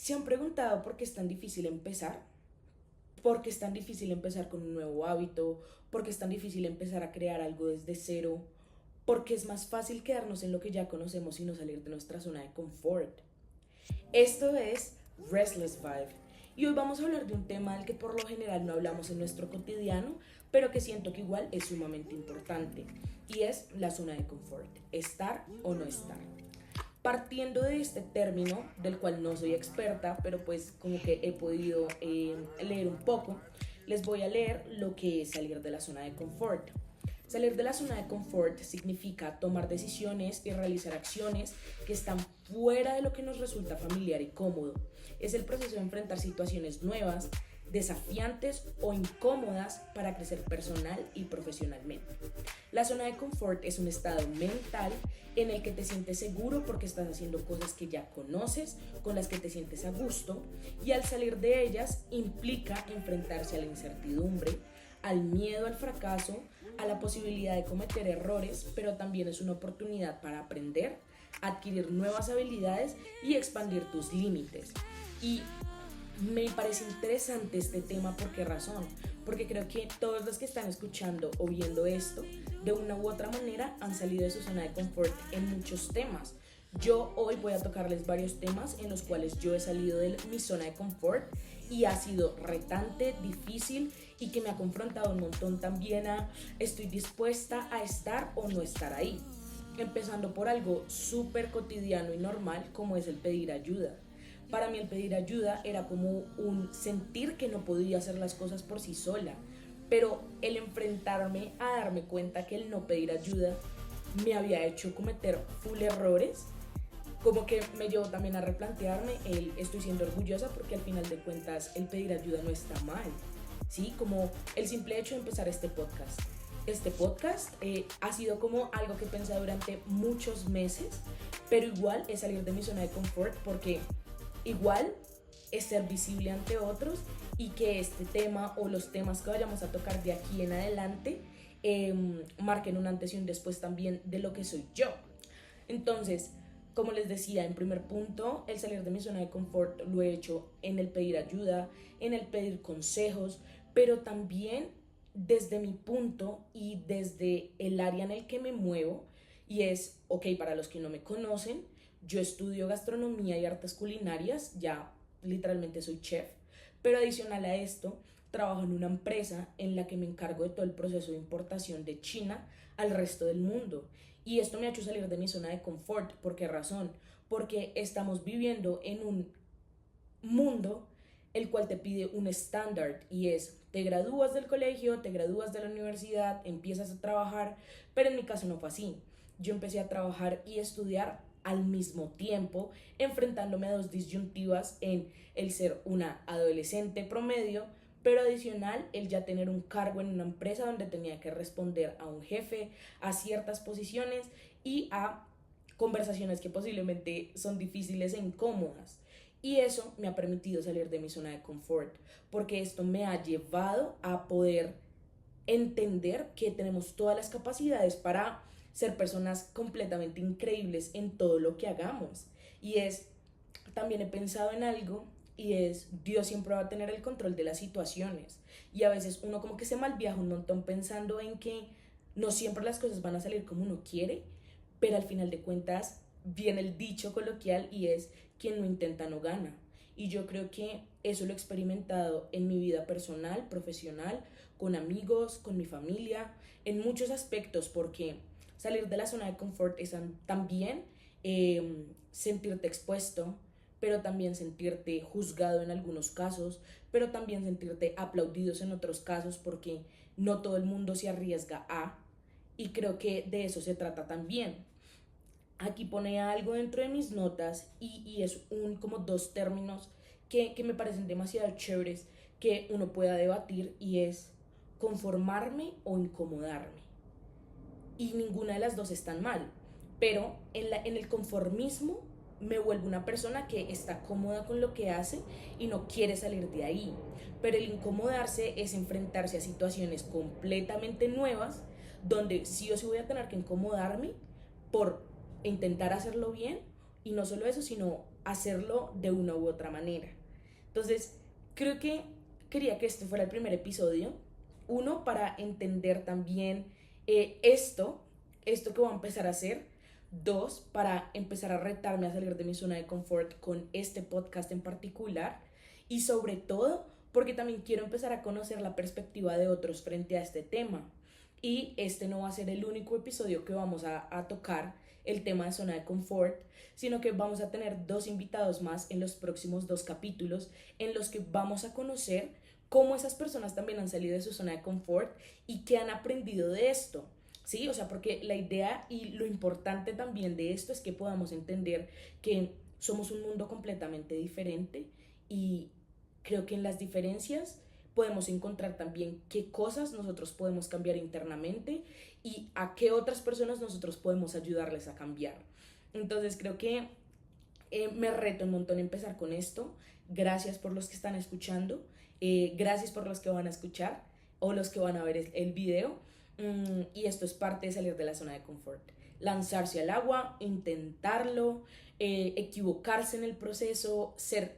¿Se han preguntado por qué es tan difícil empezar? ¿Por qué es tan difícil empezar con un nuevo hábito? ¿Por qué es tan difícil empezar a crear algo desde cero? ¿Por qué es más fácil quedarnos en lo que ya conocemos y no salir de nuestra zona de confort? Esto es Restless Vibe y hoy vamos a hablar de un tema del que por lo general no hablamos en nuestro cotidiano, pero que siento que igual es sumamente importante y es la zona de confort, estar o no estar. Partiendo de este término, del cual no soy experta, pero pues como que he podido leer un poco, les voy a leer lo que es salir de la zona de confort. Salir de la zona de confort significa tomar decisiones y realizar acciones que están fuera de lo que nos resulta familiar y cómodo. Es el proceso de enfrentar situaciones nuevas, desafiantes o incómodas para crecer personal y profesionalmente. La zona de confort es un estado mental en el que te sientes seguro porque estás haciendo cosas que ya conoces, con las que te sientes a gusto, y al salir de ellas implica enfrentarse a la incertidumbre, al miedo al fracaso, a la posibilidad de cometer errores, pero también es una oportunidad para aprender, adquirir nuevas habilidades y expandir tus límites. Y me parece interesante este tema. ¿Por qué razón? Porque creo que todos los que están escuchando o viendo esto, de una u otra manera, han salido de su zona de confort en muchos temas. Yo hoy voy a tocarles varios temas en los cuales yo he salido de mi zona de confort y ha sido retante, difícil y que me ha confrontado un montón también a estoy dispuesta a estar o no estar ahí. Empezando por algo súper cotidiano y normal como es el pedir ayuda. Para mí el pedir ayuda era como un sentir que no podía hacer las cosas por sí sola, pero el enfrentarme a darme cuenta que el no pedir ayuda me había hecho cometer full errores, como que me llevó también a replantearme el estoy siendo orgullosa porque al final de cuentas el pedir ayuda no está mal, ¿sí? Como el simple hecho de empezar este podcast. Este podcast ha sido como algo que pensé durante muchos meses, pero igual es salir de mi zona de confort porque igual es ser visible ante otros y que este tema o los temas que vayamos a tocar de aquí en adelante marquen un antes y un después también de lo que soy yo. Entonces, como les decía, en primer punto, el salir de mi zona de confort lo he hecho en el pedir ayuda, en el pedir consejos, pero también desde mi punto y desde el área en el que me muevo, y es, ok, para los que no me conocen, yo estudio gastronomía y artes culinarias, ya literalmente soy chef, pero adicional a esto, trabajo en una empresa en la que me encargo de todo el proceso de importación de China al resto del mundo. Y esto me ha hecho salir de mi zona de confort. ¿Por qué razón? Porque estamos viviendo en un mundo el cual te pide un estándar y es, te gradúas del colegio, te gradúas de la universidad, empiezas a trabajar, pero en mi caso no fue así. Yo empecé a trabajar y estudiar al mismo tiempo, enfrentándome a dos disyuntivas en el ser una adolescente promedio, pero adicional el ya tener un cargo en una empresa donde tenía que responder a un jefe, a ciertas posiciones y a conversaciones que posiblemente son difíciles e incómodas. Y eso me ha permitido salir de mi zona de confort, porque esto me ha llevado a poder entender que tenemos todas las capacidades para ser personas completamente increíbles en todo lo que hagamos. Y es, también he pensado en algo y es, Dios siempre va a tener el control de las situaciones. Y a veces uno como que se malviaja un montón pensando en que no siempre las cosas van a salir como uno quiere, pero al final de cuentas viene el dicho coloquial y es, quien no intenta no gana. Y yo creo que eso lo he experimentado en mi vida personal, profesional, con amigos, con mi familia, en muchos aspectos, porque salir de la zona de confort es también sentirte expuesto, pero también sentirte juzgado en algunos casos, pero también sentirte aplaudidos en otros casos, porque no todo el mundo se arriesga a, y creo que de eso se trata también. Aquí pone algo dentro de mis notas y es como dos términos que me parecen demasiado chéveres que uno pueda debatir y es conformarme o incomodarme. Y ninguna de las dos están mal, pero en el conformismo me vuelvo una persona que está cómoda con lo que hace y no quiere salir de ahí. Pero el incomodarse es enfrentarse a situaciones completamente nuevas donde sí o sí voy a tener que incomodarme por intentar hacerlo bien y no solo eso, sino hacerlo de una u otra manera. Entonces, creo que quería que este fuera el primer episodio. Uno, para entender también esto que voy a empezar a hacer. Dos, para empezar a retarme a salir de mi zona de confort con este podcast en particular. Y sobre todo, porque también quiero empezar a conocer la perspectiva de otros frente a este tema. Y este no va a ser el único episodio que vamos a tocar el tema de zona de confort, sino que vamos a tener dos invitados más en los próximos dos capítulos en los que vamos a conocer cómo esas personas también han salido de su zona de confort y qué han aprendido de esto. Sí, o sea, porque la idea y lo importante también de esto es que podamos entender que somos un mundo completamente diferente y creo que en las diferencias podemos encontrar también qué cosas nosotros podemos cambiar internamente y a qué otras personas nosotros podemos ayudarles a cambiar. Entonces creo que me reto un montón empezar con esto. Gracias por los que están escuchando, gracias por los que van a escuchar o los que van a ver el video. Y esto es parte de salir de la zona de confort. Lanzarse al agua, intentarlo, equivocarse en el proceso,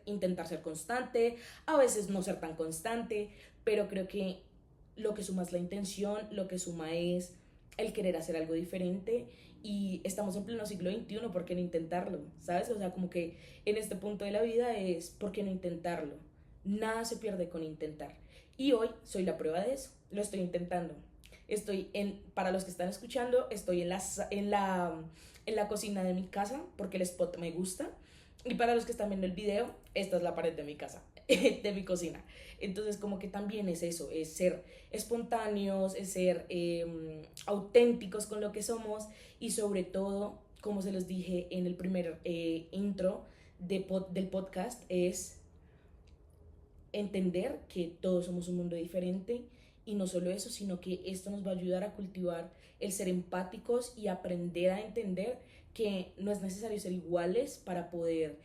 intentar ser constante, a veces no ser tan constante, pero creo que lo que suma es la intención, lo que suma es el querer hacer algo diferente y estamos en pleno siglo XXI, ¿por qué no intentarlo? ¿Sabes? O sea, como que en este punto de la vida es, ¿por qué no intentarlo? Nada se pierde con intentar. Y hoy soy la prueba de eso, lo estoy intentando. Para los que están escuchando, estoy en la cocina de mi casa porque el spot me gusta. Y para los que están viendo el video, esta es la pared de mi casa, de mi cocina. Entonces como que también es eso, es ser espontáneos, es ser auténticos con lo que somos y sobre todo, como se los dije en el primer intro del podcast, es entender que todos somos un mundo diferente y no solo eso, sino que esto nos va a ayudar a cultivar el ser empáticos y aprender a entender que no es necesario ser iguales para poder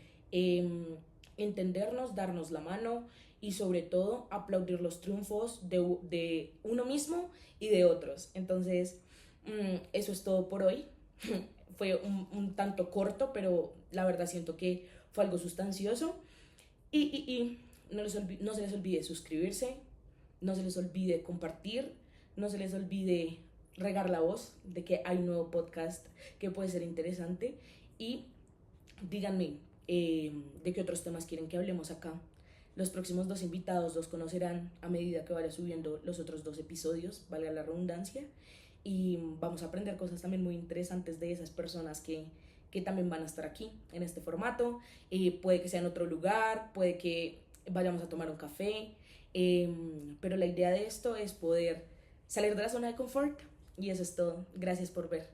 entendernos, darnos la mano y sobre todo aplaudir los triunfos de uno mismo y de otros. Entonces, eso es todo por hoy. Fue un tanto corto, pero la verdad siento que fue algo sustancioso. Y no se les olvide suscribirse, no se les olvide compartir, no se les olvide regar la voz de que hay un nuevo podcast que puede ser interesante y díganme de qué otros temas quieren que hablemos acá. Los próximos dos invitados los conocerán a medida que vaya subiendo los otros dos episodios, valga la redundancia, y vamos a aprender cosas también muy interesantes de esas personas que también van a estar aquí en este formato. Puede que sea en otro lugar, puede que vayamos a tomar un café, pero la idea de esto es poder salir de la zona de confort y eso es todo. Gracias por ver.